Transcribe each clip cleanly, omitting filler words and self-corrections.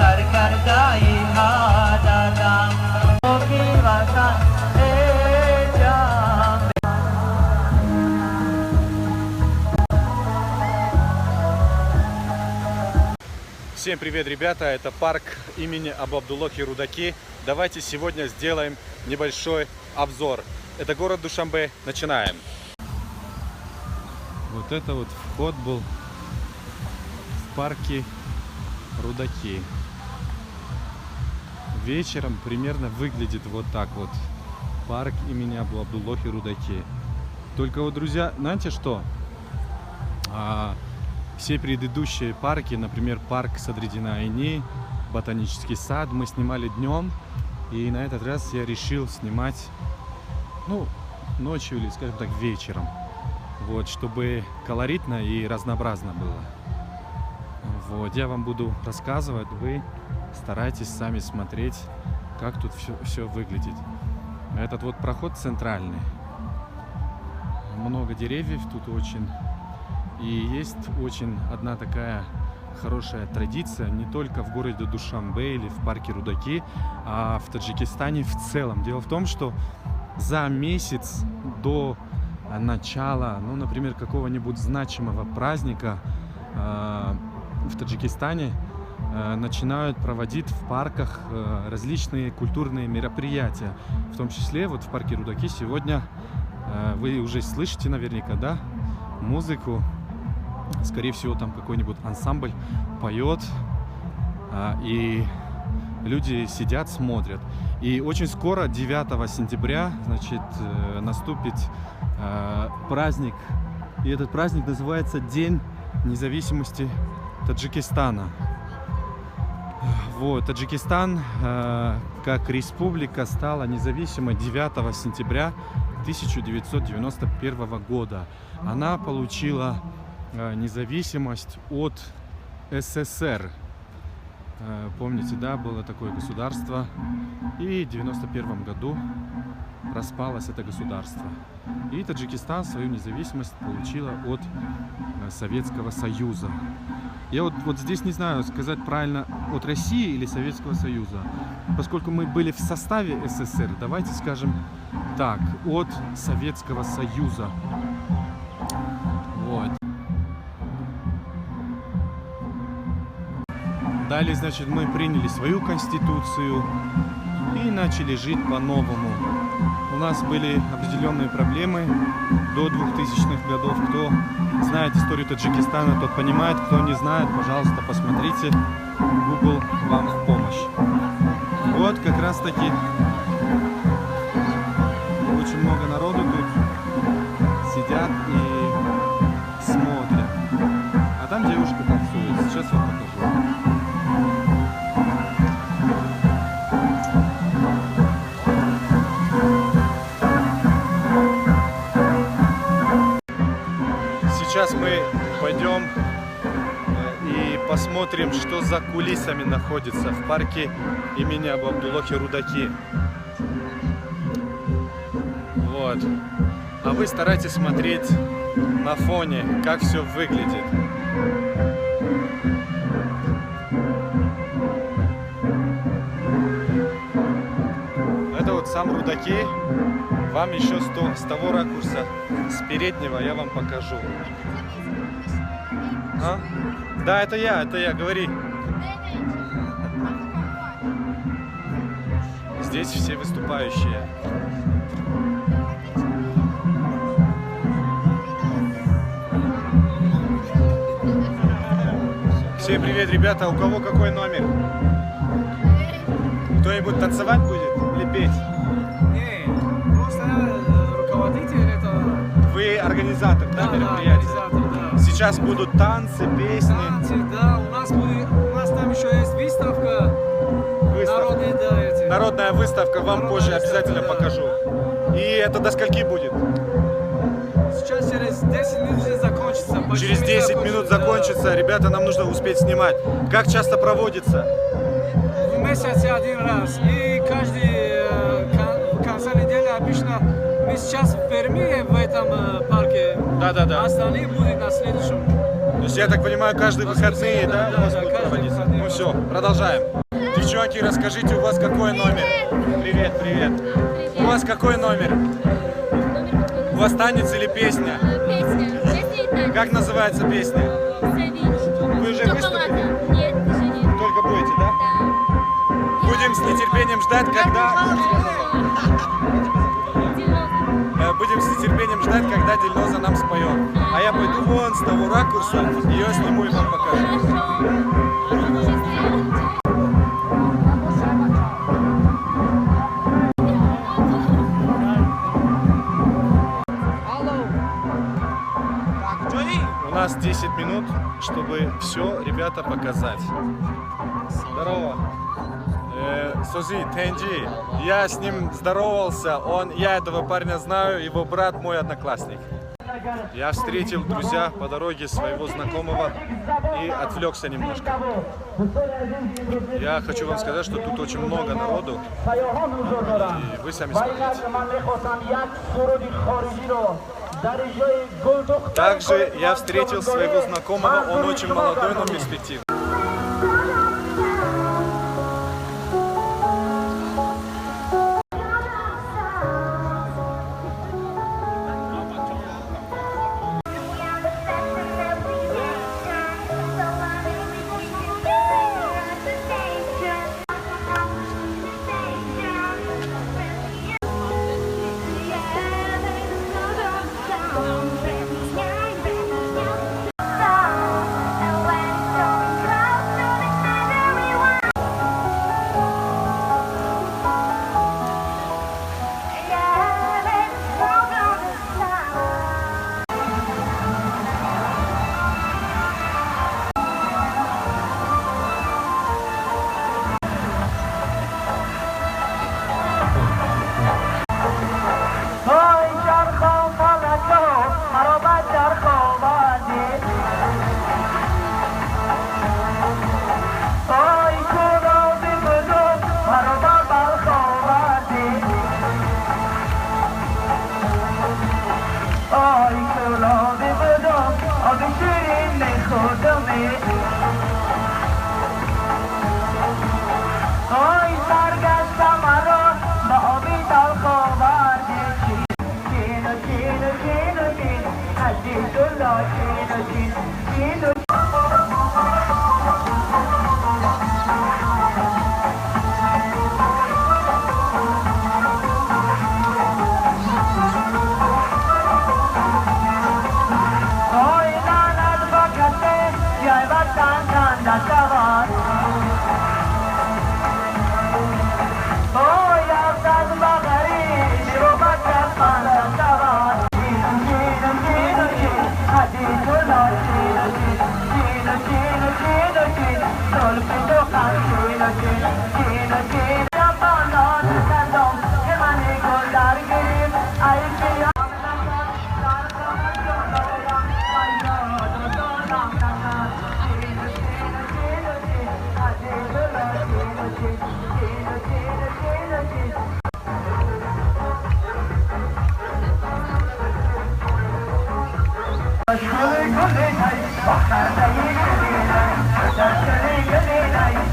सरकरदाई हादादा की वतन Всем привет, ребята! Это парк имени Абу-Абдуллахи Рудаки. Давайте сегодня сделаем небольшой обзор. Это город Душанбе. Начинаем. Вот это вот вход был в парке Рудаки. Вечером примерно выглядит вот так вот парк имени Абу-Абдуллахи Рудаки. Только вот, друзья, знаете что? Все предыдущие парки, например, парк Садриддин-Айни, ботанический сад, мы снимали днем. И на этот раз я решил снимать, ну, ночью или, скажем так, вечером. Вот, чтобы колоритно и разнообразно было. Вот, я вам буду рассказывать, вы старайтесь сами смотреть, как тут все выглядит. Этот вот проход центральный. Много деревьев тут очень. И есть очень одна такая хорошая традиция не только в городе Душанбе или в парке Рудаки, а в Таджикистане в целом. Дело в том, что за месяц до начала, ну, например, какого-нибудь значимого праздника в Таджикистане начинают проводить в парках различные культурные мероприятия. В том числе вот в парке Рудаки сегодня вы уже слышите наверняка, да, музыку. Скорее всего, там какой-нибудь ансамбль поет, и люди сидят, смотрят. И очень скоро, 9 сентября, значит, наступит праздник. И этот праздник называется День независимости Таджикистана. Вот, Таджикистан как республика стала независимой 9 сентября 1991 года. Она получила независимость от СССР. Помните, да, было такое государство. И в 91 году распалось это государство. И Таджикистан свою независимость получила от Советского Союза. Я вот здесь не знаю, сказать правильно, от России или Советского Союза. Поскольку мы были в составе СССР, давайте скажем так, от Советского Союза. Вот. Далее, значит, мы приняли свою конституцию и начали жить по-новому. У нас были определенные проблемы до 2000-х годов. Кто знает историю Таджикистана, тот понимает. Кто не знает, пожалуйста, посмотрите. Google вам в помощь. Вот как раз таки очень много народу тут сидят и смотрят. А там девушка танцует. Сейчас вам покажу. Сейчас мы пойдем и посмотрим, что за кулисами находится в парке имени Абу-Абдуллахи Рудаки. Вот. А вы старайтесь смотреть на фоне, как все выглядит. Это вот сам Рудаки. Вам еще с того ракурса, с переднего я вам покажу. А? Да, это я, говори. Здесь все выступающие. Всем привет, ребята. У кого какой номер? Кто-нибудь танцевать будет или петь? Вы организатор, да, мероприятия? Организатор, да. Сейчас будут танцы, песни. Танцы, да. У нас там еще есть выставка. Народная, да, эти. Народная выставка, вам Народная позже выставка, обязательно да. покажу. И это до скольки будет? Сейчас через 10 минут уже закончится. Почти Через 10 минут закончится. Да. Ребята, нам нужно успеть снимать. Как часто проводится? В месяце один раз. И каждый конца недели обычно. Мы сейчас в Перми, в этом парке. Да. Остальные будут на следующем. То есть, я так понимаю, каждые выходные, да, у вас будут проводиться? Ну, все, продолжаем. Девчонки, расскажите, у вас какой номер? Привет, привет. У вас какой номер? У вас танец или песня? Песня. Песня и танец. Как называется песня? Вы уже выступили? Нет, еще нет. Только будете, да? Да. Будем с нетерпением ждать, когда... Будем с нетерпением ждать, когда Дильноза нам споет. А я пойду вон с того ракурса, ее сниму и вам покажу. У нас 10 минут, чтобы все, ребята, показать. Здорово. Сози, Тенджи. Я с ним здоровался. Я этого парня знаю, его брат мой одноклассник. Я встретил, друзья, по дороге своего знакомого и отвлекся немножко. Я хочу вам сказать, что тут очень много народу, и вы сами смотрите. Также я встретил своего знакомого, он очень молодой, но перспективный.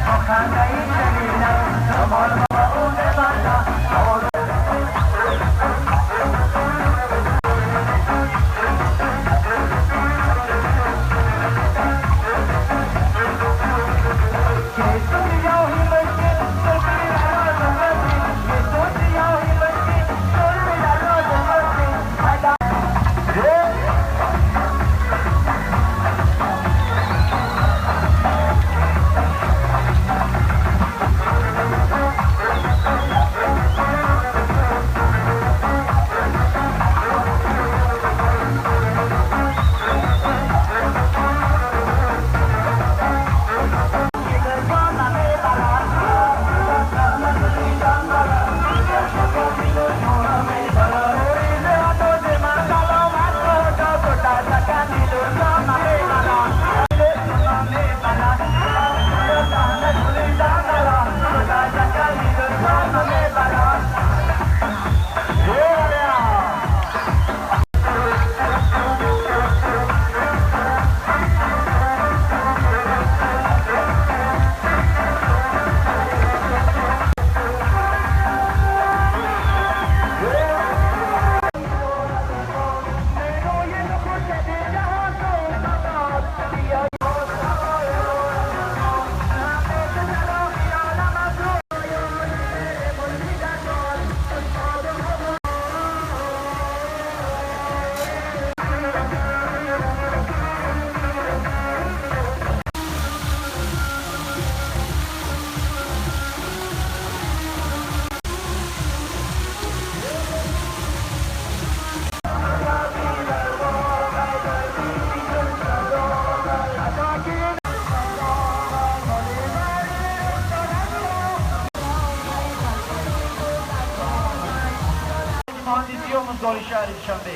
Bakar dayı gülüne, Dio Mundoli Shari Shambe.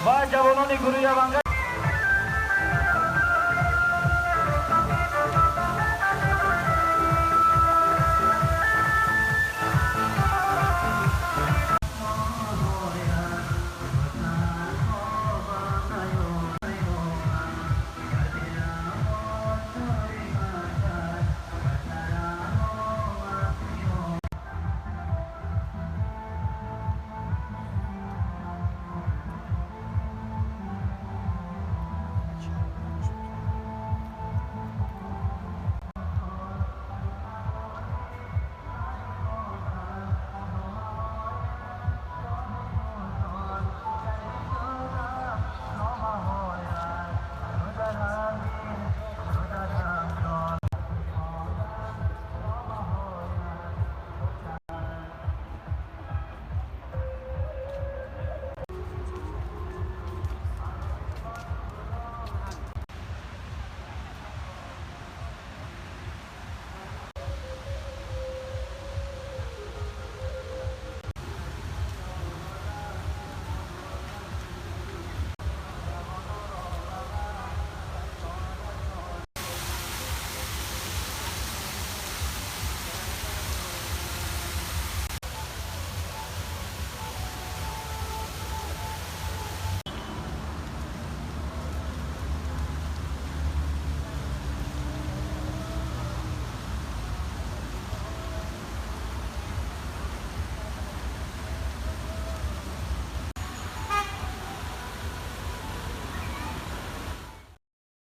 Va Javononi Guru Yavanga.